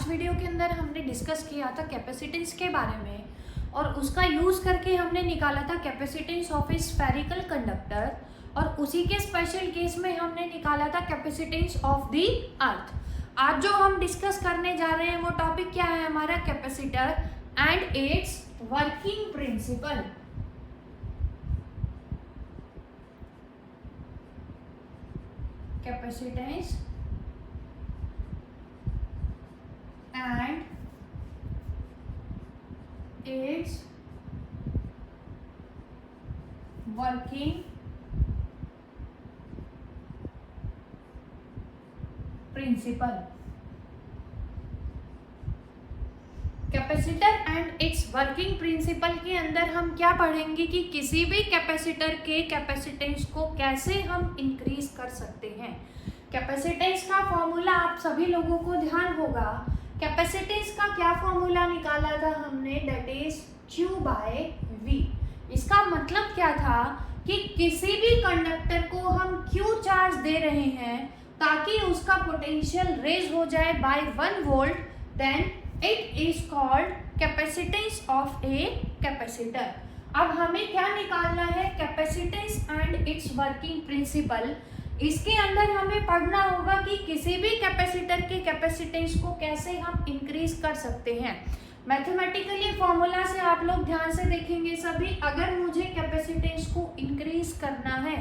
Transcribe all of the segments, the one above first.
Last video के अंदर हमने डिस्कस किया था कैपेसिटेंस के बारे में और उसका यूज़ करके हमने निकाला था capacitance of A spherical conductor और उसी के स्पेशल केस में हमने निकाला था कैपेसिटेंस ऑफ द अर्थ। आज जो हम डिस्कस करने जा रहे हैं वो टॉपिक क्या है हमारा, capacitor and its working principal. Capacitance and its working principal. Capacitor and its working principal के अंदर हम क्या पढ़ेंगे कि किसी भी कैपेसिटर के कैपेसिटेंस को कैसे हम इंक्रीज कर सकते हैं। कैपेसिटेंस का फॉर्मूला आप सभी लोगों को ध्यान होगा। कैपेसिटेंस का क्या फॉर्मूला निकाला था हमने, that is Q by V। इसका मतलब क्या था कि किसी भी कंडक्टर को हम Q चार्ज दे रहे हैं ताकि उसका पोटेंशियल रेज हो जाए by 1 volt, then it is called capacitance of a capacitor. अब हमें क्या निकालना है, capacitance and its working principle. इसके अंदर हमें पढ़ना होगा कि किसी भी कैपेसिटर के कैपेसिटेंस को कैसे हम इंक्रीज कर सकते हैं। मैथमेटिकली फॉर्मूला से आप लोग ध्यान से देखेंगे सभी, अगर मुझे कैपेसिटेंस को इंक्रीज करना है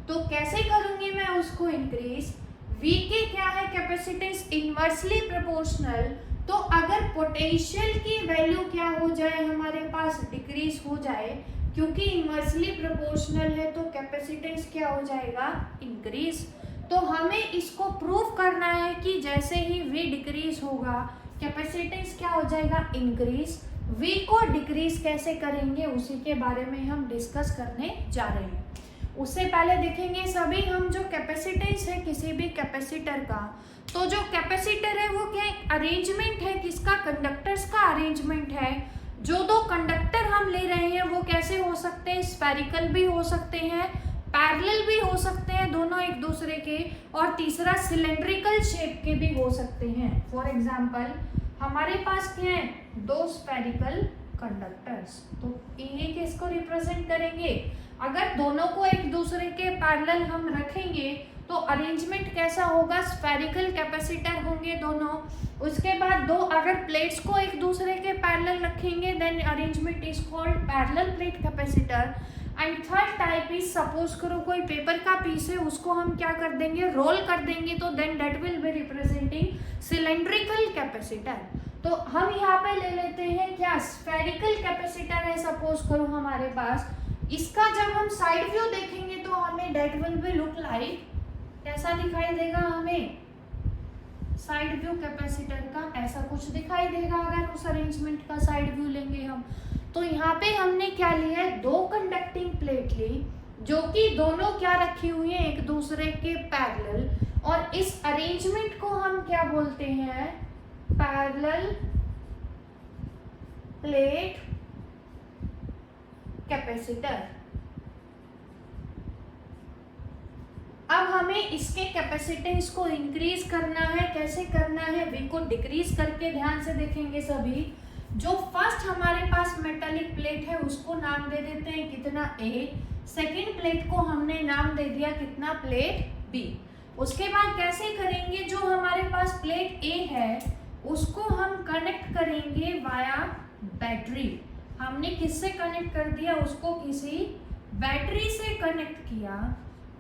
तो कैसे करूंगी मैं उसको इंक्रीज। V के क्या है कैपेसिटेंस, इनवर्सली प्रोपोर्शनल। तो अगर पोटेंशियल की वैल्यू क्या हो जाए हमारे पास, डिक्रीज हो जाए, क्योंकि इनवर्सली प्रोपोर्शनल है तो कैपेसिटेंस क्या हो जाएगा, इंक्रीज। तो हमें इसको प्रूव करना है कि जैसे ही V डिक्रीज होगा कैपेसिटेंस क्या हो जाएगा, इंक्रीज। V को डिक्रीज कैसे करेंगे उसी के बारे में हम डिस्कस करने जा रहे हैं। उससे पहले देखेंगे सभी हम जो कैपेसिटेंस है किसी भी कैपेसिटर का, तो जो कैपेसिटर है वो क्या अरेंजमेंट है किसका, कंडक्टर्स का अरेंजमेंट है। जो दो कंडक्टर हम ले रहे हैं वो कैसे हो सकते हैं, स्फेरिकल भी हो सकते हैं, पैरेलल भी हो सकते हैं दोनों एक दूसरे के, और तीसरा सिलेंड्रिकल शेप के भी हो सकते हैं। फॉर एग्जाम्पल हमारे पास क्या है, दो स्फेरिकल कंडक्टर्स, तो ये किसको रिप्रेजेंट करेंगे, अगर दोनों को एक दूसरे के पैरेलल हम रखेंगे तो अरेंजमेंट कैसा होगा, स्फेरिकल कैपेसिटर होंगे दोनों। उसके बाद दो अगर प्लेट्स को एक दूसरे के पैरेलल रखेंगे then arrangement is called parallel plate capacitor. And third type is, suppose करो कोई पेपर का पीस है उसको हम क्या कर देंगे, रोल कर देंगे, तो then that will be representing cylindrical capacitor. तो हम यहाँ पे ले लेते हैं क्या, स्फेरिकल कैपेसिटर है सपोज करो हमारे पास। इसका जब हम साइड व्यू देखेंगे तो हमें that will B look like, कैसा दिखाई देगा हमें, साइड व्यू कैपेसिटर का ऐसा कुछ दिखाई देगा अगर उस अरेंजमेंट का साइड व्यू लेंगे हम। तो यहाँ पे हमने क्या लिया है, दो कंडक्टिंग प्लेट ली जो कि दोनों क्या रखी हुई है, एक दूसरे के पैरेलल, और इस अरेंजमेंट को हम क्या बोलते हैं, पैरेलल प्लेट कैपेसिटर। अब हमें इसके कैपेसिटेंस को इंक्रीज करना है, कैसे करना है, V को डिक्रीज करके। ध्यान से देखेंगे सभी, जो फर्स्ट हमारे पास मेटालिक प्लेट है उसको नाम दे देते हैं कितना, A। सेकेंड प्लेट को हमने नाम दे दिया कितना, प्लेट B। उसके बाद कैसे करेंगे, जो हमारे पास प्लेट A है उसको हम कनेक्ट करेंगे वाया बैटरी। हमने किससे कनेक्ट कर दिया उसको, किसी बैटरी से कनेक्ट किया।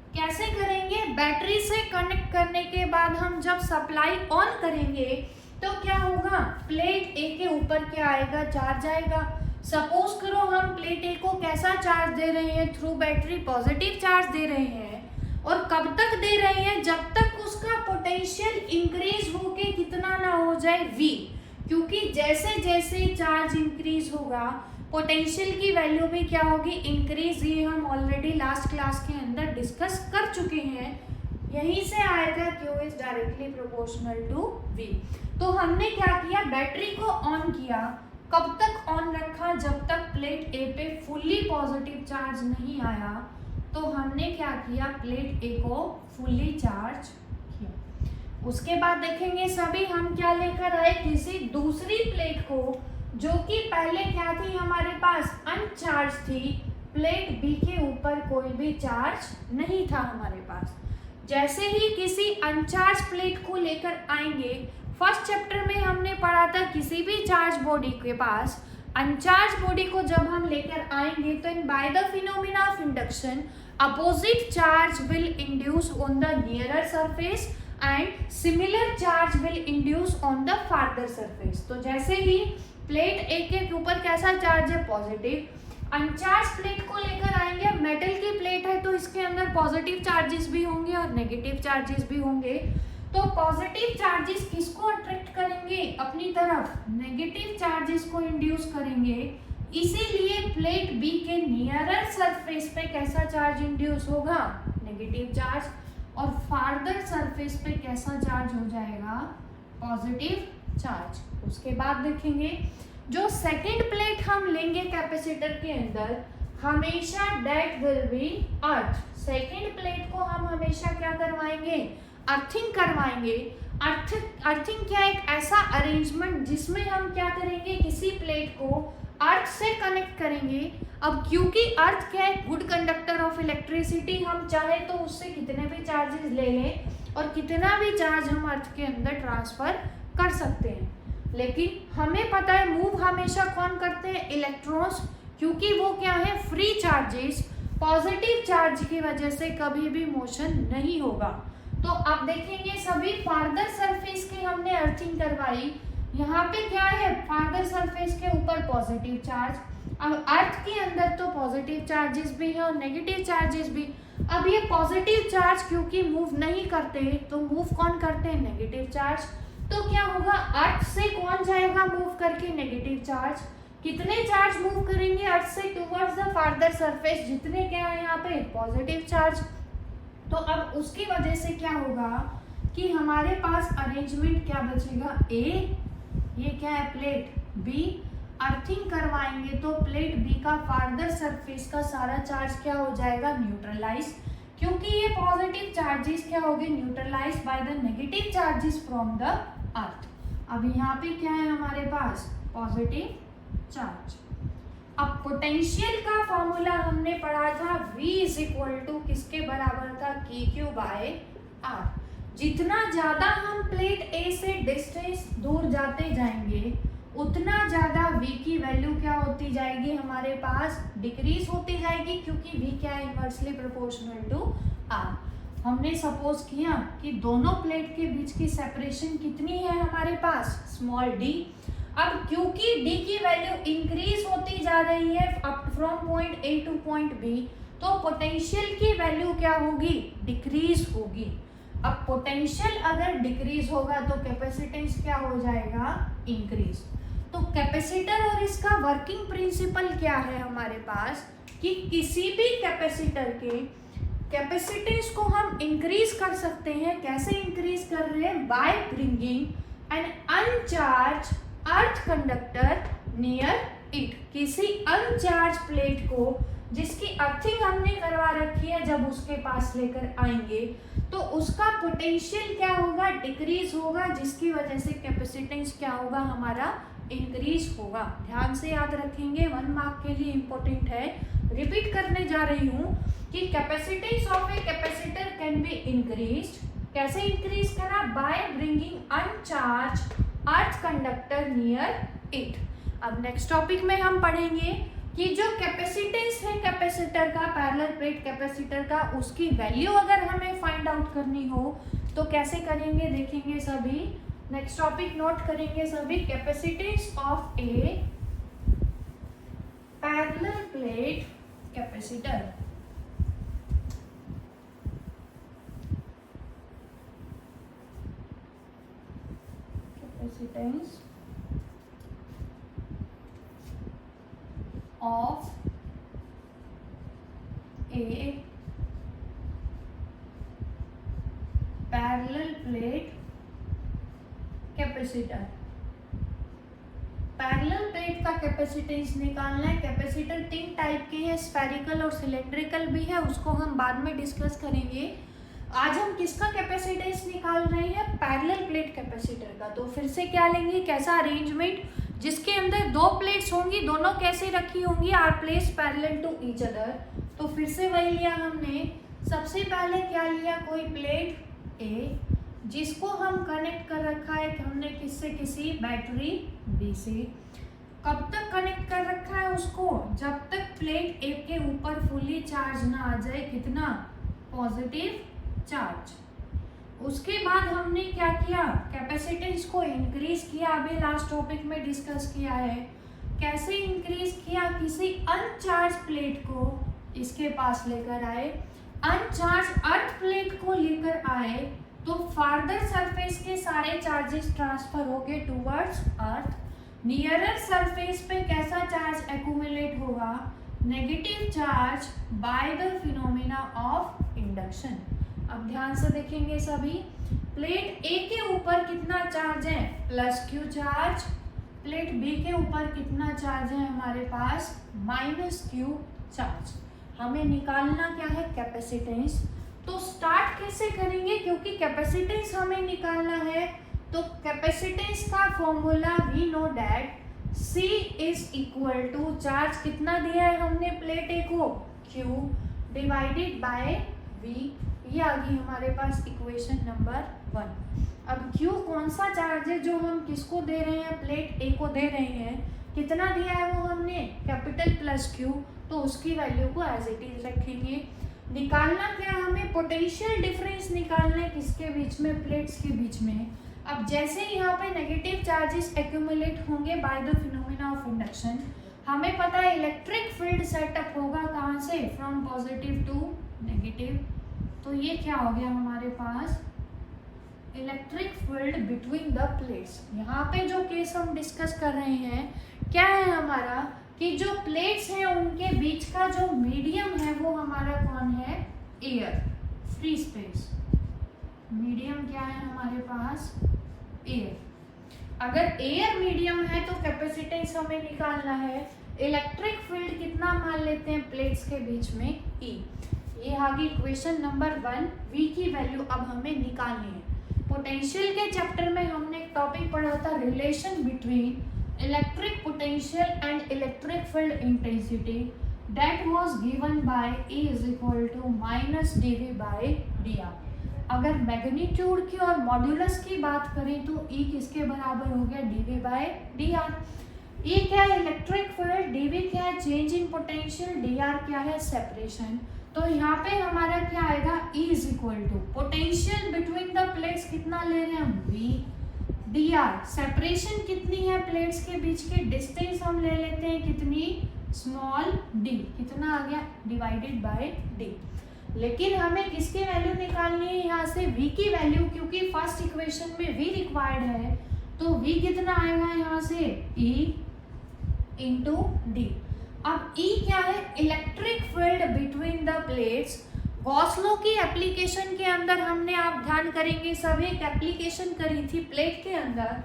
कैसे करेंगे, बैटरी से कनेक्ट करने के बाद हम जब सप्लाई ऑन करेंगे तो क्या होगा, प्लेट A के ऊपर क्या आएगा, चार्ज आएगा। सपोज करो हम प्लेट A को कैसा चार्ज दे रहे हैं, थ्रू बैटरी पॉजिटिव चार्ज दे रहे हैं, और कब तक दे रहे हैं, जब तक उसका पोटेंशियल इंक्रीज होके कितना ना हो जाए, V। क्योंकि जैसे जैसे चार्ज इंक्रीज होगा पोटेंशियल की वैल्यू भी क्या होगी, इंक्रीज। ये हम ऑलरेडी लास्ट क्लास के अंदर डिस्कस कर चुके हैं, यहीं से आएगा Q is directly proportional to V। तो हमने क्या किया, बैटरी को ऑन किया, कब तक ऑन रखा, जब तक प्लेट A पे फुल्ली पॉजिटिव चार्ज नहीं आया। तो हमने क्या किया, प्लेट A को फुल्ली चार्ज किया। उसके बाद देखेंगे सभी हम क्या लेकर आए, किसी दूसरी प्लेट को जो कि पहले क्या थी हमारे पास, अनचार्ज थी। प्लेट बी के ऊपर कोई भी चार्ज नहीं था हमारे पास। जैसे ही किसी अनचार्ज प्लेट को लेकर आएंगे, फर्स्ट चैप्टर में हमने पढ़ा था किसी भी चार्ज बॉडी के पास अनचार्ज बॉडी को जब हम लेकर आएंगे तो in by the phenomena of induction opposite charge will induce on the nearer surface and similar charge will induce on the farther surface. तो जैसे ही प्लेट ए के ऊपर कैसा चार्ज है, पॉजिटिव, अनचार्ज प्लेट को लेकर आएंगे, मेटल की प्लेट है तो इसके अंदर पॉजिटिव चार्जेस भी होंगे और नेगेटिव चार्जेस भी होंगे। तो पॉजिटिव चार्जेस किसको अट्रैक्ट करेंगे अपनी तरफ, नेगेटिव चार्जेस को इंड्यूस करेंगे। इसीलिए प्लेट बी के नियरर सरफेस पे कैसा चार्ज इंड्यूस होगा, नेगेटिव चार्ज, और फार्दर सरफेस पे कैसा चार्ज हो जाएगा, पॉजिटिव चार्ज। उसके बाद देखेंगे जो सेकंड प्लेट हम लेंगे कैपेसिटर के अंदर, हमेशा that will be earth. Second plate को हम हमेशा क्या करवाएंगे, अर्थिंग करवाएंगे। अर्थिंग क्या है, एक ऐसा अरेंजमेंट जिसमें हम क्या करेंगे, किसी प्लेट को अर्थ से कनेक्ट करेंगे। अब क्योंकि अर्थ क्या है, गुड कंडक्टर ऑफ इलेक्ट्रिसिटी, हम चाहे तो उससे कितने भी चार्जेस ले लें और कितना भी चार्ज हम अर्थ के अंदर ट्रांसफर कर सकते हैं। लेकिन हमें पता है मूव हमेशा कौन करते हैं, इलेक्ट्रॉन्स, क्योंकि वो क्या है, फ्री चार्जेस। पॉजिटिव चार्ज की वजह से कभी भी मोशन नहीं होगा। तो आप देखेंगे सभी फार्दर सरफेस की हमने अर्थिंग करवाई। यहाँ पे क्या है, फार्दर सरफेस के ऊपर पॉजिटिव चार्ज। अब अर्थ के अंदर तो पॉजिटिव चार्जेस भी है और नेगेटिव चार्जेस भी। अब ये पॉजिटिव चार्ज क्योंकि मूव नहीं करते तो मूव कौन करते हैं, नेगेटिव चार्ज। तो क्या होगा, अर्थ से कौन जाएगा मूव करके, नेगेटिव चार्ज। कितने चार्ज मूव करेंगे अर्थ से टुवर्ड्स द फार्दर सरफेस, जितने क्या है यहाँ पे, पॉजिटिव चार्ज। तो अब उसकी वजह से क्या होगा कि हमारे पास अरेंजमेंट क्या बचेगा, ए, ये क्या है प्लेट बी, अर्थिंग करवाएंगे तो प्लेट बी का फार्दर सरफेस का सारा चार्ज क्या हो जाएगा, न्यूट्रलाइज, क्योंकि ये पॉजिटिव चार्जेस क्या हो गए, neutralize by the negative charges from the earth. अब यहाँ पे क्या है हमारे पास, पॉजिटिव चार्ज। अब पोटेंशियल का फॉर्मूला हमने पढ़ा था, V इज इक्वल टू किसके बराबर था, KQ बाय R। जितना ज्यादा हम प्लेट A से डिस्टेंस दूर जाते जाएंगे उतना ज्यादा V की वैल्यू क्या होती जाएगी, हमारे पास डिक्रीज होती जाएगी, क्योंकि V क्या है, इनवर्सली प्रोपोर्शनल टू R। हमने सपोज किया कि दोनों प्लेट के बीच की सेपरेशन कितनी है हमारे पास, स्मॉल d। अब क्योंकि d की वैल्यू इंक्रीज होती जा रही है up from point A two point B, तो पोटेंशियल की वैल्यू क्या होगी, डिक्रीज होगी। अब पोटेंशियल अगर डिक्रीज होगा तो कैपेसिटेंस क्या हो जाएगा, इंक्रीज। तो कैपेसिटर और इसका वर्किंग प्रिंसिपल क्या है हमारे पास, कि किसी भी कैपेसिटर के कैपेसिटेंस को हम इंक्रीज कर सकते हैं। कैसे इंक्रीज कर रहे हैं, by bringing an uncharge earth conductor near it. किसी अनचार्ज प्लेट को जिसकी अर्थिंग हमने करवा रखी है, जब उसके पास लेकर आएंगे तो उसका पोटेंशियल क्या होगा, डिक्रीज होगा, जिसकी वजह से कैपेसिटेंस क्या होगा हमारा, इंक्रीज होगा। ध्यान से याद रखेंगे, 1 मार्क के लिए इंपॉर्टेंट है। रिपीट करने जा रही हूँ कि capacitance of a capacitor can be increased. कैसे इंक्रीज करा, by bringing अनचार्ज earth conductor near it. अब नेक्स्ट टॉपिक में हम पढ़ेंगे कि जो कैपेसिटेंस है कैपेसिटर का, पैरेलल प्लेट कैपेसिटर का, उसकी वैल्यू अगर हमें फाइंड आउट करनी हो तो कैसे करेंगे, देखेंगे सभी। नेक्स्ट टॉपिक नोट करेंगे सभी, capacitance of a parallel plate capacitor. Capacitance of a parallel plate capacitor. Parallel plate का कैपेसिटेंस निकालना है। कैपेसिटर 3 टाइप के हैं, स्फेरिकल और सिलेंड्रिकल भी है, उसको हम बाद में डिस्कस करेंगे। आज हम किसका कैपेसिटेंस निकाल रहे हैं? पैरेलल प्लेट कैपेसिटर का। तो फिर से क्या लेंगे, कैसा अरेंजमेंट, जिसके अंदर दो प्लेट्स होंगी, दोनों कैसे रखी होंगी, are place parallel to each other. तो फिर से वही लिया हमने, सबसे पहले क्या लिया, कोई प्लेट ए जिसको हम कनेक्ट कर रखा है हमने किससे, किसी बैटरी बी से। कब तक कनेक्ट कर रखा है उसको, जब तक प्लेट ए के ऊपर फुली चार्ज ना आ जाए, कितना, पॉजिटिव चार्ज। उसके बाद हमने क्या किया, कैपेसिटेंस को इंक्रीज किया। अभी लास्ट टॉपिक में डिस्कस किया है कैसे इंक्रीज किया, किसी अनचार्ज प्लेट को इसके पास लेकर आए, अनचार्ज अर्थ प्लेट को लेकर आए, तो फार्दर सरफेस के सारे चार्जेस ट्रांसफर हो गए टूवर्ड्स अर्थ। नियरर सरफेस पे कैसा चार्ज एक्यूमुलेट होगा, negative charge by the phenomena of induction. अब ध्यान से देखेंगे सभी, प्लेट ए के ऊपर कितना चार्ज है, plus Q charge, plate B के ऊपर कितना चार्ज है हमारे पास, माइनस क्यू चार्ज। हमें निकालना क्या है, कैपेसिटेंस। तो स्टार्ट कैसे करेंगे, क्योंकि कैपेसिटेंस हमें निकालना है, तो कैपेसिटेंस का formula we know that C is equal to, charge कितना दिया है हमने प्लेट ए को, Q डिवाइडेड बाय V। ये आ गई हमारे पास इक्वेशन नंबर 1। अब Q कौन सा चार्ज है जो हम किसको दे रहे हैं, प्लेट ए को दे रहे हैं, कितना दिया है वो हमने, कैपिटल प्लस Q, तो उसकी वैल्यू को एज इट इज रखेंगे। निकालना क्या है हमें, पोटेंशियल डिफरेंस निकालना है, किसके बीच में, प्लेट्स के बीच में। अब जैसे ही यहाँ पे नेगेटिव चार्जेस एक्यूमुलेट होंगे by the phenomena of induction, हमें पता है इलेक्ट्रिक फील्ड सेटअप होगा कहाँ से, फ्रॉम पॉजिटिव टू नेगेटिव। तो ये क्या हो गया हमारे पास, electric field between the plates. यहाँ पे जो केस हम डिस्कस कर रहे हैं क्या है हमारा, कि जो प्लेट्स हैं उनके बीच का जो मीडियम है वो हमारा कौन है, एयर, फ्री स्पेस। मीडियम क्या है हमारे पास, एयर। अगर एयर मीडियम है तो कैपेसिटेंस हमें निकालना है, इलेक्ट्रिक फील्ड कितना मान लेते हैं प्लेट्स के बीच में, E। ये आ गई इक्वेशन नंबर 1। V की वैल्यू अब हमें निकालनी है। पोटेंशियल के चैप्टर में हमने एक टॉपिक पढ़ा था, relation between electric potential and electric field intensity, that was given by E is equal to minus dV by dr। अगर मैग्नीट्यूड की और मॉड्यूलस की बात करें तो E किसके बराबर हो गया, dV बाय dr। E क्या है, इलेक्ट्रिक फील्ड, dV क्या है, चेंज इन पोटेंशियल, dr क्या है, सेपरेशन। तो यहाँ पे हमारा क्या आएगा, E is equal to potential between the plates कितना ले रहे हैं हम, V, dr, सेपरेशन कितनी है प्लेट्स के बीच की, डिस्टेंस हम ले लेते हैं कितनी, स्मॉल d, कितना आ गया, डिवाइडेड बाय d। लेकिन हमें किसकी वैल्यू निकालनी है यहाँ से, V की वैल्यू, क्योंकि फर्स्ट इक्वेशन में V रिक्वायर्ड है, तो V कितना आएगा यहाँ से, E इंटू डी। अब E क्या है, electric field between the plates. Gauss law की एप्लीकेशन के अंदर हमने, आप ध्यान करेंगे सभी, एक एप्लीकेशन करी थी प्लेट के अंदर।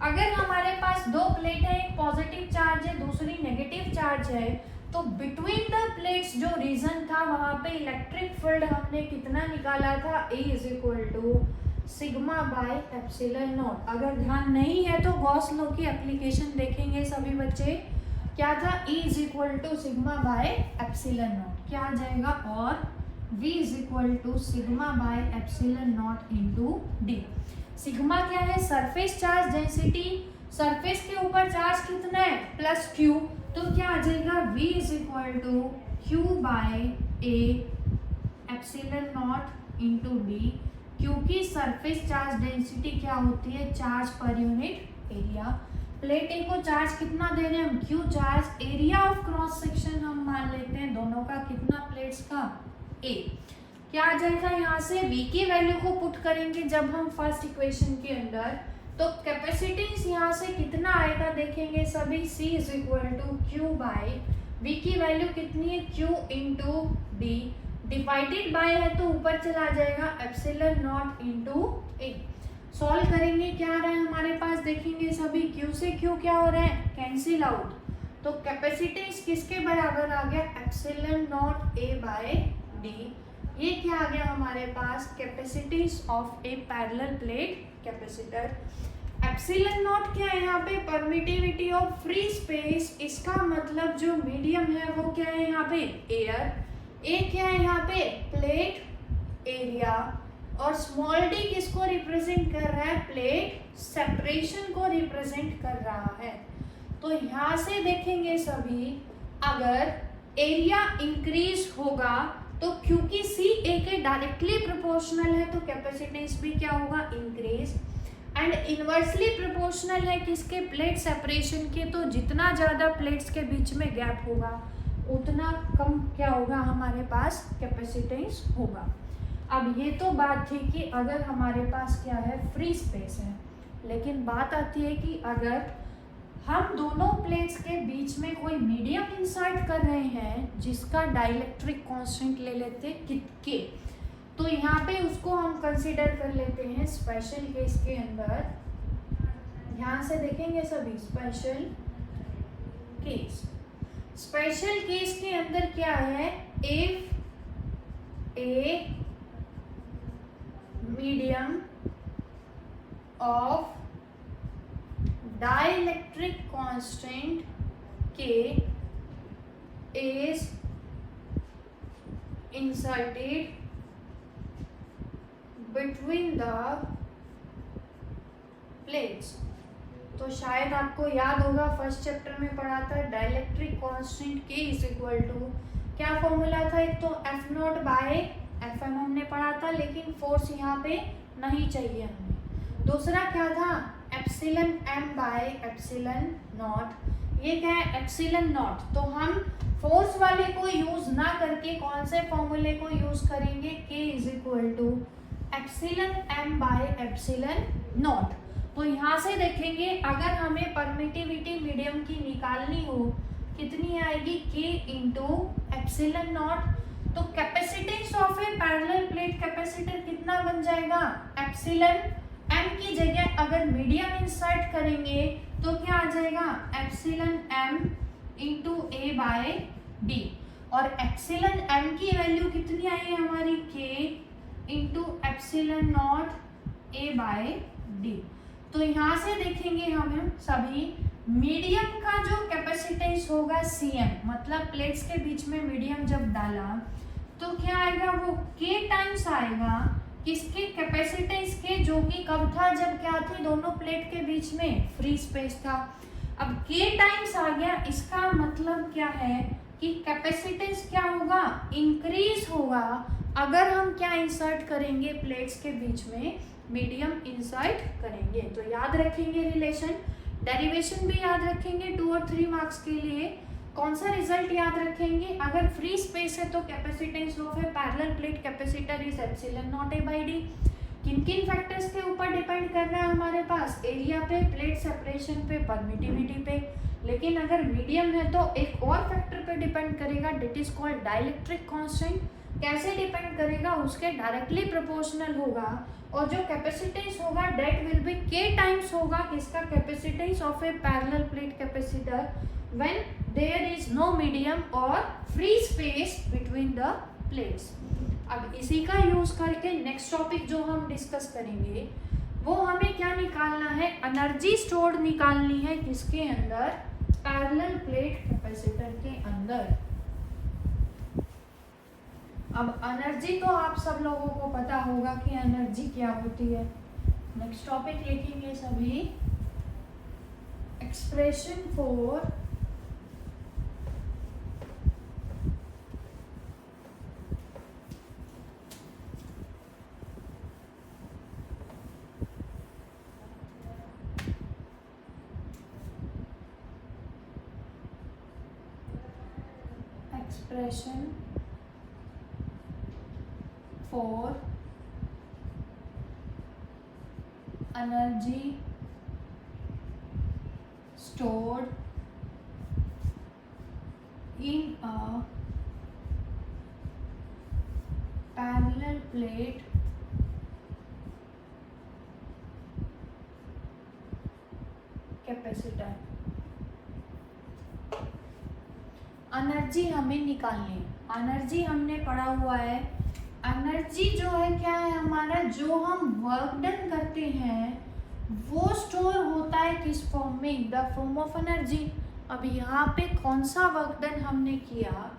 अगर हमारे पास दो प्लेट है, एक पॉजिटिव चार्ज है दूसरी नेगेटिव चार्ज है, तो बिटवीन द प्लेट्स जो रीजन था वहां पे इलेक्ट्रिक फील्ड हमने कितना निकाला था, E is equal to sigma by epsilon naught. अगर ध्यान नहीं है तो गॉस लॉ की एप्लीकेशन देखेंगे सभी बच्चे, क्या था, E is equal to sigma by epsilon naught, क्या आ जाएगा, और V is equal to sigma by epsilon naught into D. सिग्मा क्या है, सरफेस चार्ज डेंसिटी, सरफेस के ऊपर चार्ज कितना है, प्लस क्यू, तो क्या आ जाएगा, V is equal to Q by A epsilon naught into D. क्योंकि सरफेस चार्ज डेंसिटी क्या होती है, charge per unit area. Plate A को चार्ज कितना दे रहे हैं हम, Q charge, area of cross section हम मान लेते हैं दोनों का, कितना प्लेट्स का, ए। क्या आ जाएगा यहाँ से, V की वैल्यू को पुट करेंगे जब हम फर्स्ट इक्वेशन के अंदर, तो कैपेसिटेंस यहाँ से कितना आएगा देखेंगे सभी, C is equal to Q by, V की वैल्यू कितनी है, Q into D, divided by है तो ऊपर चला जाएगा epsilon naught into A. Solve करेंगे, क्या आ रहा है हमारे पास देखेंगे सभी, Q से Q क्या हो रहा है, कैंसिल आउट, तो कैपेसिटेंस किसके बराबर आ गया, epsilon naught A by D. ये क्या आ गया हमारे पास, capacities of a parallel plate capacitor. Epsilon naught क्या है यहाँ पे, परमिटिविटी ऑफ फ्री स्पेस, इसका मतलब जो मीडियम है वो क्या है यहाँ पे, एयर। ए क्या है यहाँ पे, प्लेट एरिया, और स्मॉल डी किसको रिप्रेजेंट कर रहा है, प्लेट सेपरेशन को रिप्रेजेंट कर रहा है। तो यहाँ से देखेंगे सभी, अगर एरिया इंक्रीज होगा तो क्योंकि सी ए के डायरेक्टली प्रोपोर्शनल है तो कैपेसिटेंस भी क्या होगा, इंक्रीज। एंड इनवर्सली प्रोपोर्शनल है किसके, प्लेट सेपरेशन के, तो जितना ज़्यादा प्लेट्स के बीच में गैप होगा उतना कम क्या होगा हमारे पास, कैपेसिटेंस होगा। अब ये तो बात थी कि अगर हमारे पास क्या है, फ्री स्पेस है, लेकिन बात आती है कि अगर हम दोनों प्लेट्स के बीच में कोई मीडियम इंसर्ट कर रहे हैं जिसका डाइलेक्ट्रिक कांस्टेंट ले लेते हैं के, तो यहाँ पे उसको हम कंसीडर कर लेते हैं स्पेशल केस के अंदर। ध्यान से देखेंगे सभी, स्पेशल केस। स्पेशल केस के अंदर क्या है, if a medium of dielectric constant K is inserted between the plates। तो शायद आपको याद होगा फर्स्ट चैप्टर में पढ़ा था dielectric constant K is equal to, क्या फॉर्मूला था, एक तो F naught by F M हमने पढ़ा था, लेकिन फोर्स यहाँ पे नहीं चाहिए हमें। दूसरा क्या था, epsilon M by epsilon naught. ये क्या है, एप्सिलॉन नॉट। तो हम फोर्स वाले को यूज ना करके कौन से फॉर्मूले को यूज करेंगे, K is equal to epsilon M by epsilon naught. तो यहाँ से देखेंगे अगर हमें परमिटिविटी मीडियम की निकालनी हो कितनी आएगी, के इंटू एप्सिलॉन नॉट। तो capacitance of a parallel plate capacitor कितना बन जाएगा, एप्सिलॉन एम की जगह अगर मीडियम इंसर्ट करेंगे तो क्या आ जाएगा, epsilon M into A by D. और एप्सिलॉन एम की वैल्यू कितनी आई है हमारी, K into epsilon naught A by D. तो यहाँ से देखेंगे हम सभी, मीडियम का जो कैपेसिटेंस होगा Cm, मतलब प्लेट्स के बीच में मीडियम जब डाला तो क्या आएगा, वो के टाइम्स आएगा किसके, कैपेसिटेंस के, जो कि कब था, जब क्या थी, दोनों प्लेट के बीच में फ्री स्पेस था। अब के टाइम्स आ गया, इसका मतलब क्या है कि कैपेसिटेंस क्या होगा, इंक्रीज होगा अगर हम क्या इंसर्ट करेंगे, प्लेट्स के बीच में मीडियम इंसर्ट करेंगे। तो याद रखेंगे रिलेशन, डेरिवेशन भी याद रखेंगे 2 और 3 मार्क्स के लिए। कौन सा रिजल्ट याद रखेंगे, अगर फ्री स्पेस है तो capacitance of a parallel plate capacitor is epsilon naught A by D. किन किन फैक्टर्स के ऊपर डिपेंड कर रहा है हमारे पास, एरिया पे, प्लेट सेपरेशन पे, परमिटिविटी पे। लेकिन अगर मीडियम है तो एक और फैक्टर पे डिपेंड करेगा, that is called dielectric constant. कैसे डिपेंड करेगा, उसके डायरेक्टली प्रोपोर्शनल होगा, और जो कैपेसिटेंस होगा दैट विल बी के टाइम्स होगा किसका, capacitance of a parallel plate capacitor when there is no medium or free space between the plates। अब इसी का यूज करके नेक्स्ट टॉपिक जो हम डिस्कस करेंगे वो हमें क्या निकालना है, एनर्जी स्टोर्ड निकालनी है किसके अंदर, पैरेलल प्लेट कैपेसिटर के अंदर। अब एनर्जी तो आप सब लोगों को पता होगा कि एनर्जी क्या होती है। नेक्स्ट टॉपिक लिखेंगे सभी, expression for expression for energy stored in a parallel plate capacitor। Energy हमें निकालनी है। एनर्जी हमने पढ़ा हुआ है एनर्जी जो है क्या है हमारा, जो हम वर्क डन करते हैं वो स्टोर होता है किस फॉर्म में, इन द फॉर्म ऑफ एनर्जी। अब यहाँ पे कौन सा वर्क डन हमने किया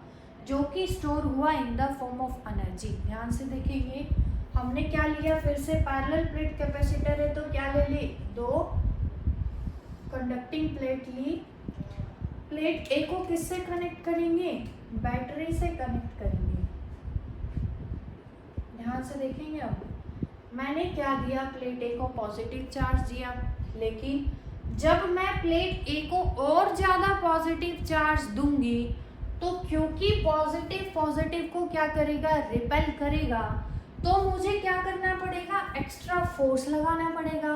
जो कि स्टोर हुआ in the form of energy. ध्यान से देखेंगे, हमने क्या लिया, फिर से पैरेलल प्लेट कैपेसिटर है तो क्या ले ली, दो conducting plate Lee. Plate A को किससे कनेक्ट करेंगे, बैटरी से कनेक्ट करेंगे। ध्यान से देखेंगे, अब मैंने क्या दिया, प्लेट ए को पॉजिटिव चार्ज दिया, लेकिन जब मैं प्लेट ए को और ज़्यादा पॉजिटिव चार्ज दूंगी तो क्योंकि पॉजिटिव पॉजिटिव को क्या करेगा, रिपेल करेगा, तो मुझे क्या करना पड़ेगा, एक्स्ट्रा फोर्स लगाना पड़ेगा।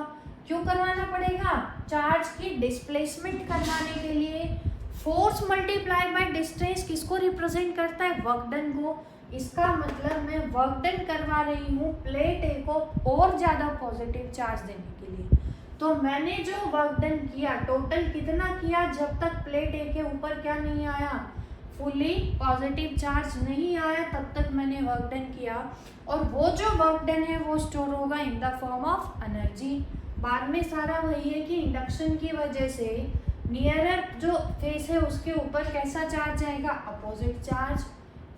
क्यों करवाना पड़ेगा, चार्ज की डिस्प्लेसमेंट करवाने के लिए। फोर्स मल्टीप्लाई बाय डिस्टेंस किसको रिप्रेजेंट करता है, वर्क डन को। इसका मतलब मैं वर्क डन करवा रही हूँ प्लेट ए को और ज़्यादा पॉजिटिव चार्ज देने के लिए। तो मैंने जो वर्क डन किया, टोटल कितना किया, जब तक प्लेट ए के ऊपर क्या नहीं आया, फुली पॉजिटिव चार्ज नहीं आया, तब तक मैंने वर्क डन किया। और वो जो वर्क डन है वो स्टोर होगा इन द फॉर्म ऑफ एनर्जी। बाद में सारा वही है कि इंडक्शन की वजह से नियरर जो फेस है उसके ऊपर कैसा चार्ज आएगा, अपोजिट चार्ज।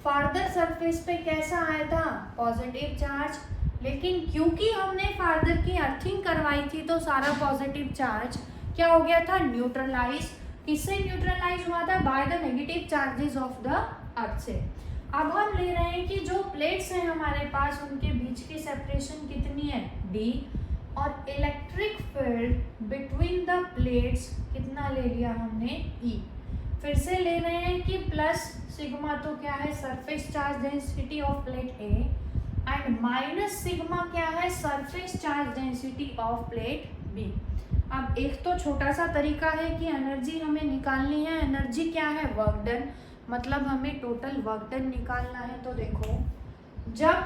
फार्दर सरफेस पे कैसा आया था, पॉजिटिव चार्ज। लेकिन क्योंकि हमने फार्दर की अर्थिंग करवाई थी तो सारा पॉजिटिव चार्ज क्या हो गया था, न्यूट्रलाइज। किससे न्यूट्रलाइज हुआ था, bye the negative charges of the earth से। अब हम ले रहे हैं कि जो प्लेट्स हैं हमारे पास उनके बीच की सेपरेशन कितनी है, d, और electric field between the plates कितना ले लिया हमने, E। फिर से ले रहे हैं कि प्लस सिग्मा तो क्या है, surface charge density of plate A, and minus sigma क्या है, surface charge density of plate B. अब एक तो छोटा सा तरीका है कि एनर्जी हमें निकालनी है। एनर्जी क्या है, वर्क डन, मतलब हमें टोटल वर्क डन निकालना है। तो देखो, जब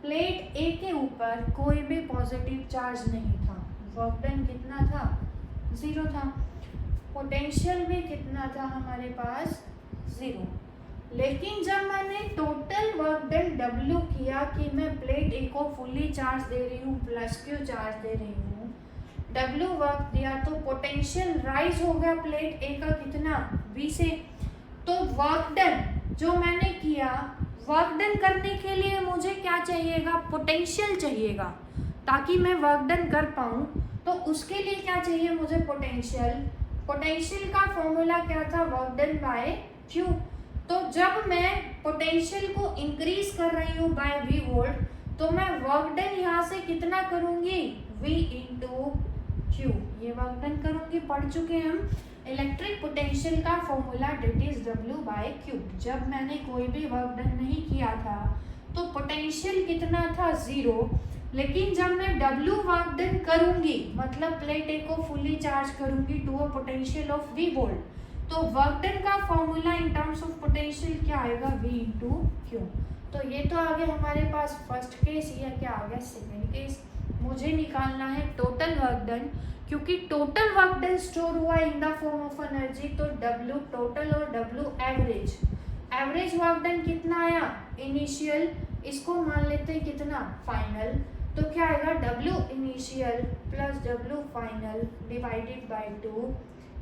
प्लेट ए के ऊपर कोई भी पॉजिटिव चार्ज नहीं था, वर्क डन कितना था, 0 था। पोटेंशियल भी कितना था हमारे पास, 0। लेकिन जब मैंने टोटल वर्क डन W किया कि मैं प्लेट ए को फुल्ली चार्ज दे रही हूँ, प्लस Q चार्ज दे रही हूँ, W वर्क दिया, तो पोटेंशियल राइज हो गया प्लेट ए का कितना, V से। तो वर्क डन जो मैंने किया, वर्क डन करने के लिए मुझे क्या चाहिएगा, पोटेंशियल चाहिएगा, ताकि मैं वर्क डन कर पाऊँ। तो उसके लिए क्या चाहिए मुझे, पोटेंशियल। पोटेंशियल का फॉर्मूला क्या था, वर्क डन बाय Q। तो जब मैं पोटेंशियल को इंक्रीज कर रही हूँ बाय V वोल्ट, तो मैं वर्क डन यहाँ से कितना करूँगी, V इंटू Q, ये वर्क डन करूँगी। पढ़ चुके हम इलेक्ट्रिक पोटेंशियल का formula, that is W by Q। जब मैंने कोई भी वर्क डन नहीं किया था तो पोटेंशियल कितना था, 0। लेकिन जब मैं W वर्क डन करूँगी, मतलब प्लेट ए को फुल्ली चार्ज करूँगी to a potential of V volt, तो वर्क डन का formula in terms of potential क्या आएगा, V इंटू Q। तो ये तो आ गया हमारे पास फर्स्ट केस, या क्या आ गया, सेकेंड केस। मुझे निकालना है टोटल वर्क डन, क्योंकि टोटल वर्क डन स्टोर हुआ in the form of energy. तो W टोटल और W average. Average work done कितना आया, इनिशियल, इसको मान लेते हैं कितना, फाइनल। तो क्या आएगा, W initial plus W final divided by 2,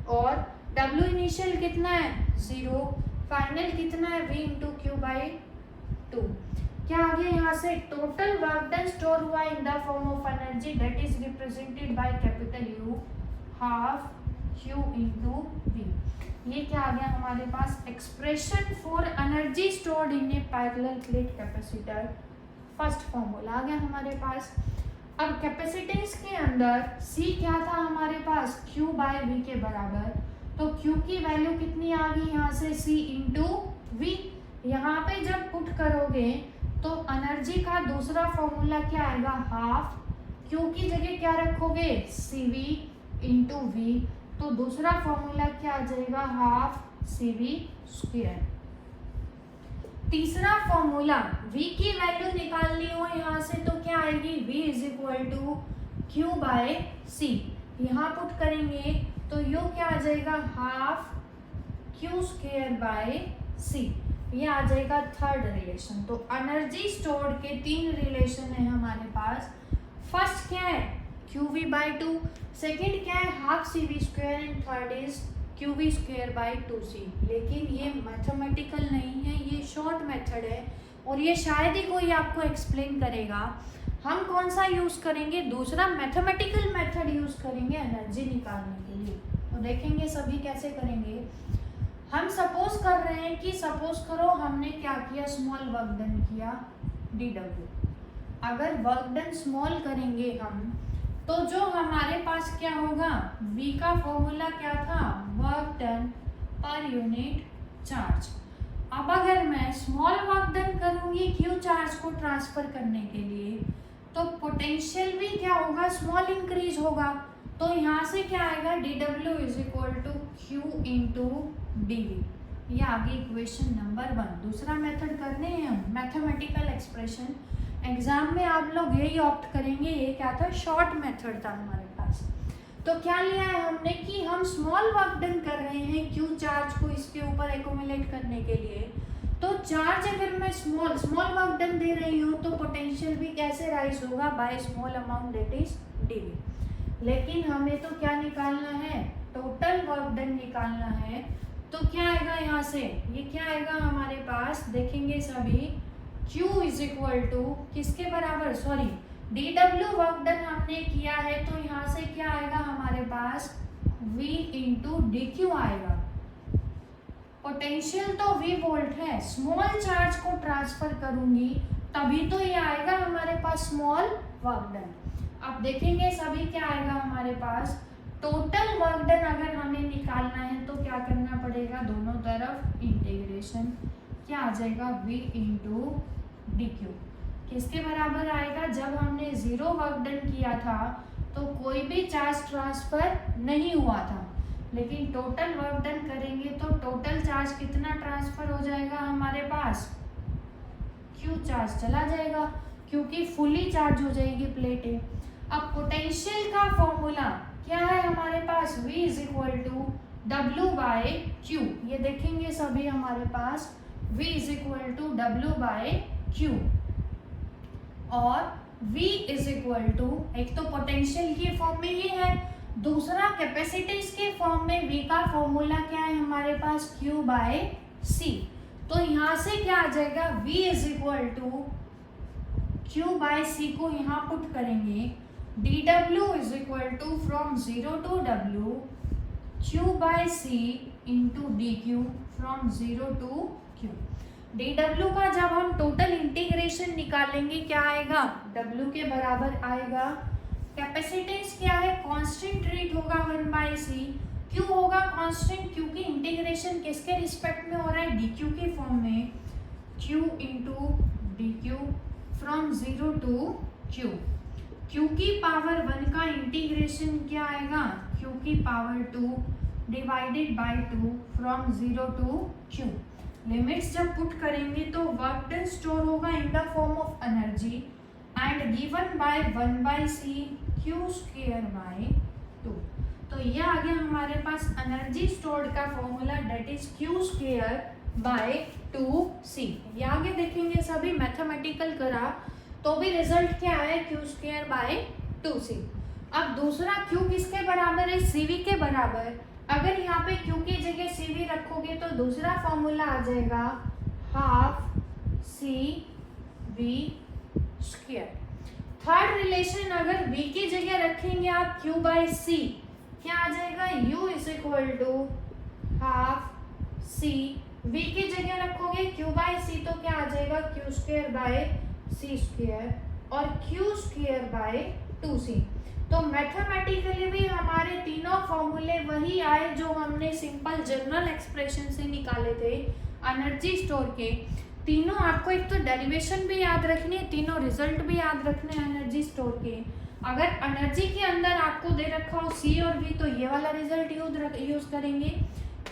और W इनिशियल कितना है, 0, फाइनल कितना है, V इंटू Q बाई 2। क्या आ गया यहाँ से, टोटल वर्क डन स्टोर हुआ in the form of energy, that is represented by capital U, half Q into V। ये क्या आ गया हमारे पास, expression for energy stored in a parallel plate capacitor. First formula आ गया हमारे पास। अब कैपेसिटेंस के अंदर C क्या था हमारे पास, Q बाय V के बराबर। तो Q की वैल्यू कितनी आ गई यहाँ से, C इंटू V। यहाँ पे जब पुट करोगे तो एनर्जी का दूसरा फॉर्मूला क्या आएगा, हाफ, Q की जगह क्या रखोगे, CV इंटू V। तो दूसरा फॉर्मूला क्या आ जाएगा, हाफ CV स्क्वायर। तीसरा फॉर्मूला, V की वैल्यू निकालनी हो यहाँ से तो क्या आएगी, V is equal to Q by C। यहाँ पुट करेंगे तो यो क्या आ जाएगा, half Q square by C। ये आ जाएगा थर्ड रिलेशन। तो एनर्जी स्टोर्ड के 3 रिलेशन है हमारे पास। फर्स्ट क्या है QV/2, सेकेंड क्या है half CV² and third is QV²/2C। लेकिन ये मैथमेटिकल नहीं है, ये शॉर्ट मेथड है और ये शायद ही कोई आपको एक्सप्लेन करेगा। हम कौन सा यूज करेंगे, दूसरा मैथमेटिकल मेथड यूज करेंगे एनर्जी निकालने के लिए। तो देखेंगे सभी कैसे करेंगे। हम सपोज कर रहे हैं कि सपोज करो हमने क्या किया, स्मॉल वर्क डन किया DW। अगर वर्क डन स्मॉल करेंगे हम तो जो हमारे पास क्या होगा, V का फॉर्मूला क्या था, work done per unit charge. अब अगर मैं स्मॉल वर्क डन करूंगी Q चार्ज को ट्रांसफर करने के लिए तो पोटेंशियल भी क्या होगा, स्मॉल इंक्रीज होगा। तो यहाँ से क्या आएगा, dW = Q × dV। ये आगे इक्वेशन नंबर 1। दूसरा मेथड करने हैं हम मैथमेटिकल एक्सप्रेशन। एग्जाम में आप लोग यही ऑप्ट करेंगे, ये क्या था, शॉर्ट मेथड था हमारे पास। तो क्या लिया है हमने कि हम स्मॉल वर्क डन कर रहे हैं Q चार्ज को इसके ऊपर एक्यूमुलेट करने के लिए। तो चार्ज अगर मैं स्मॉल वर्क डन दे रही हूँ तो पोटेंशियल भी कैसे राइज होगा, by small amount that is dV। लेकिन हमें तो क्या निकालना है, टोटल वर्क डन निकालना है। तो क्या आएगा यहाँ से, ये क्या आएगा हमारे पास, देखेंगे सभी, Q = किसके बराबर, सॉरी dW वर्क डन हमने किया है तो यहाँ से क्या आएगा हमारे पास, V × dQ आएगा। पोटेंशियल तो V वोल्ट है, स्मॉल चार्ज को ट्रांसफर करूंगी तभी तो ये आएगा हमारे पास स्मॉल वर्क डन। अब देखेंगे सभी क्या आएगा हमारे पास, टोटल वर्क डन अगर हमें निकालना है तो क्या करना पड़ेगा, दोनों तरफ इंटीग्रेशन, क्या आ जाएगा, V × dQ किसके बराबर आएगा, जब हमने 0 वर्क डन किया था तो कोई भी चार्ज ट्रांसफर नहीं हुआ था, लेकिन टोटल वर्क डन करेंगे तो टोटल चार्ज कितना ट्रांसफर हो जाएगा हमारे पास, Q चार्ज चला जाएगा क्योंकि फुली चार्ज हो जाएगी प्लेटें। अब पोटेंशियल का फॉर्मूला क्या है हमारे पास, V = W/Q। ये देखेंगे सभी हमारे पास V = W/Q और V = एक तो पोटेंशियल के फॉर्म में ये है, दूसरा कैपेसिटेंस के फॉर्म में V का फॉर्मूला क्या है हमारे पास, Q/C। तो यहाँ से क्या आ जाएगा, V = Q/C को यहाँ पुट करेंगे, dW = from 0 to W Q/C × dQ from 0 to Q। dW का जब हम टोटल इंटीग्रेशन निकालेंगे क्या आएगा, W के बराबर आएगा। कैपेसिटेंस क्या है, कांस्टेंट रेट होगा 1/C। Q होगा कांस्टेंट क्योंकि इंटीग्रेशन किसके रिस्पेक्ट में हो रहा है, dQ के फॉर्म में, Q × dQ from 0 to Q। Q की पावर 1 का इंटीग्रेशन क्या आएगा, Q की power 2 / 2 from 0 to Q। Limits जब पुट करेंगे तो वर्क डन स्टोर होगा इन the form of energy and given by 1/C Q²/2। तो ये आ गया हमारे पास एनर्जी स्टोर्ड का फॉर्मूला, दैट इज Q²/2C। ये आगे देखेंगे सभी, मैथमेटिकल करा तो भी रिजल्ट क्या है, Q²/2C। अब दूसरा Q किसके बराबर है, CV के बराबर। अगर यहाँ पे Q की जगह CV रखोगे तो दूसरा फॉर्मूला आ जाएगा ½ CV²। थर्ड रिलेशन अगर V की जगह रखेंगे आप Q/C, क्या आ जाएगा, U = ½ C। V की जगह रखोगे Q/C तो क्या आ जाएगा, Q²/C² और Q²/2C। तो मैथमेटिकली भी हमारे तीनों फॉर्मूले वही आए जो हमने सिंपल जनरल एक्सप्रेशन से निकाले थे एनर्जी स्टोर के। तीनों आपको एक तो डेरिवेशन भी याद रखनी है, तीनों रिजल्ट भी याद रखने हैं एनर्जी स्टोर के। अगर एनर्जी के अंदर आपको दे रखा हो C और V तो ये वाला रिजल्ट यूज करेंगे,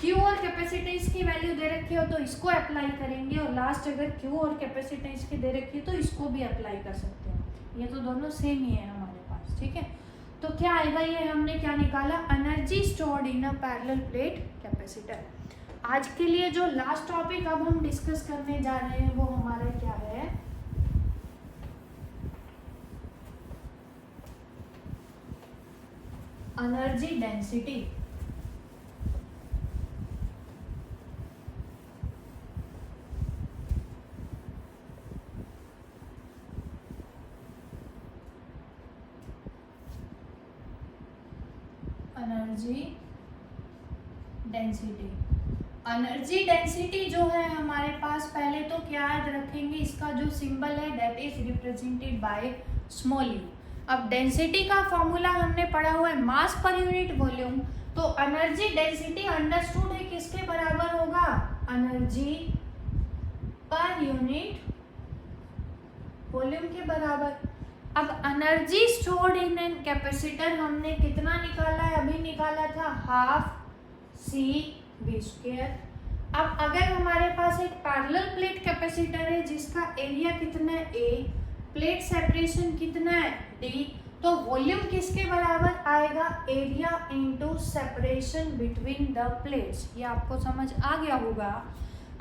Q और कैपेसिटेंस की वैल्यू दे रखी हो तो इसको अप्लाई करेंगे, और लास्ट अगर Q और कैपेसिटेंस की दे रखी है तो इसको भी अप्लाई कर सकते हैं। ये तो दोनों सेम ही है हमारे पास, ठीक है। तो क्या आएगा, ये हमने क्या निकाला, energy stored in a parallel plate capacitor. आज के लिए जो लास्ट टॉपिक अब हम डिस्कस करने जा रहे हैं वो हमारा क्या है, एनर्जी डेंसिटी। एनर्जी डेंसिटी जो है हमारे पास, पहले तो क्या याद रखेंगे, इसका जो सिंबल है that is represented by small you. अब डेंसिटी का फॉर्मूला हमने पढ़ा हुआ है मास पर यूनिट वॉल्यूम, तो एनर्जी डेंसिटी अंडरस्टूड है किसके बराबर होगा, एनर्जी पर यूनिट वॉल्यूम के बराबर। अब energy stored in an capacitor हमने कितना निकाला है, अभी निकाला था हाफ CV²। अब अगर हमारे पास एक पैरेलल प्लेट कैपेसिटर है जिसका एरिया कितना है A, प्लेट सेपरेशन कितना है D, तो वॉल्यूम किसके बराबर आएगा, area into separation between the plates. ये आपको समझ आ गया होगा।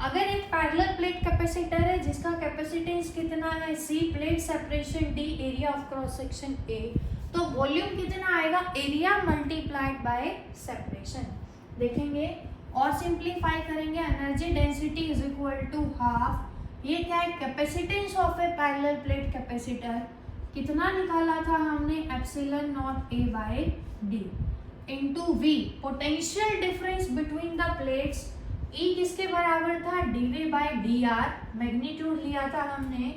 अगर एक पैरेलल प्लेट कैपेसिटर है जिसका कैपेसिटेंस कितना है C, plate separation D, area of cross section A, तो वॉल्यूम कितना आएगा, एरिया मल्टीप्लाइड बाय सेपरेशन। देखेंगे और सिंप्लीफाई करेंगे, energy density is equal to half, ये क्या है, capacitance of a parallel plate capacitor, कितना निकाला था हमने, epsilon naught A by D into V, potential difference between the plates, E किसके बराबर था, dV बाय dr, मैग्नीट्यूड लिया था हमने,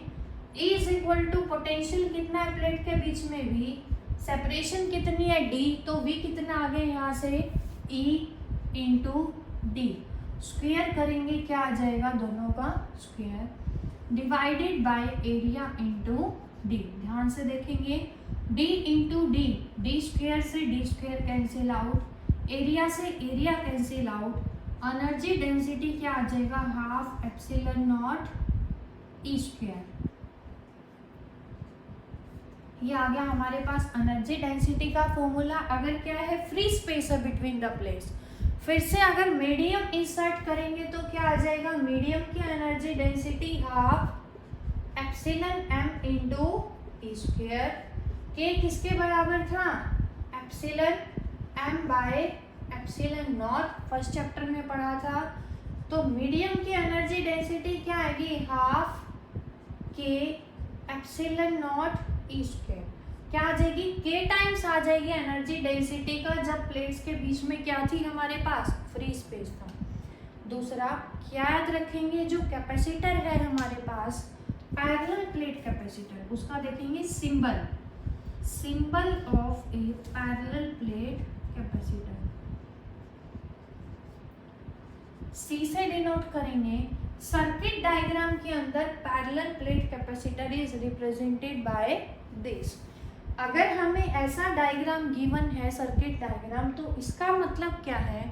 E is equal to potential कितना है प्लेट के बीच में V, सेपरेशन कितनी है D, तो V कितना आ गया यहाँ से E इंटू D, स्क्वायर करेंगे क्या आ जाएगा, दोनों का square, divided by area into D। ध्यान से देखेंगे, D into D, D square से D square cancel out, area से area cancel out, energy density क्या आ जाएगा, हाफ एप्सिलॉन नॉट E²। ये आ गया हमारे पास एनर्जी डेंसिटी का फॉर्मूला। अगर क्या है, फ्री स्पेस है बिटवीन द प्लेट्स, फिर से अगर मीडियम इंसर्ट करेंगे तो क्या आ जाएगा, मीडियम की energy density half epsilon m into E², के किसके बराबर था, epsilon m bye epsilon not, first chapter में पढ़ा था। तो मीडियम की एनर्जी डेंसिटी क्या आएगी, हाफ के एप्सिलॉन नॉट E², क्या आ जाएगी, के टाइम्स आ जाएगी एनर्जी डेंसिटी का, जब प्लेट्स के बीच में क्या थी हमारे पास, फ्री स्पेस था। दूसरा क्या याद रखेंगे, जो कैपेसिटर है हमारे पास पैरेलल प्लेट कैपेसिटर, उसका देखेंगे symbol, symbol of a parallel plate capacitor, C से डिनोट करेंगे। सर्किट डायग्राम के अंदर parallel plate capacitor is represented by this. अगर हमें ऐसा डायग्राम गिवन है, सर्किट डायग्राम, तो इसका मतलब क्या है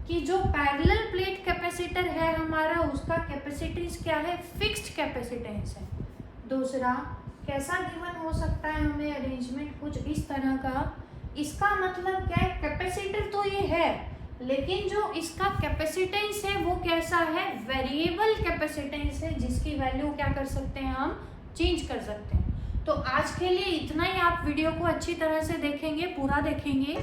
कि जो पैरेलल प्लेट कैपेसिटर है हमारा, उसका कैपेसिटेंस क्या है, फिक्स्ड कैपेसिटेंस है। दूसरा कैसा गिवन हो सकता है हमें अरेंजमेंट, कुछ इस तरह का, इसका मतलब क्या है, कैपेसिटर तो ये है लेकिन जो इसका कैपेसिटेंस है वो कैसा है, वेरिएबल कैपेसिटेंस है, जिसकी वैल्यू क्या कर सकते हैं, हम चेंज कर सकते हैं। तो आज के लिए इतना ही, आप वीडियो को अच्छी तरह से देखेंगे, पूरा देखेंगे।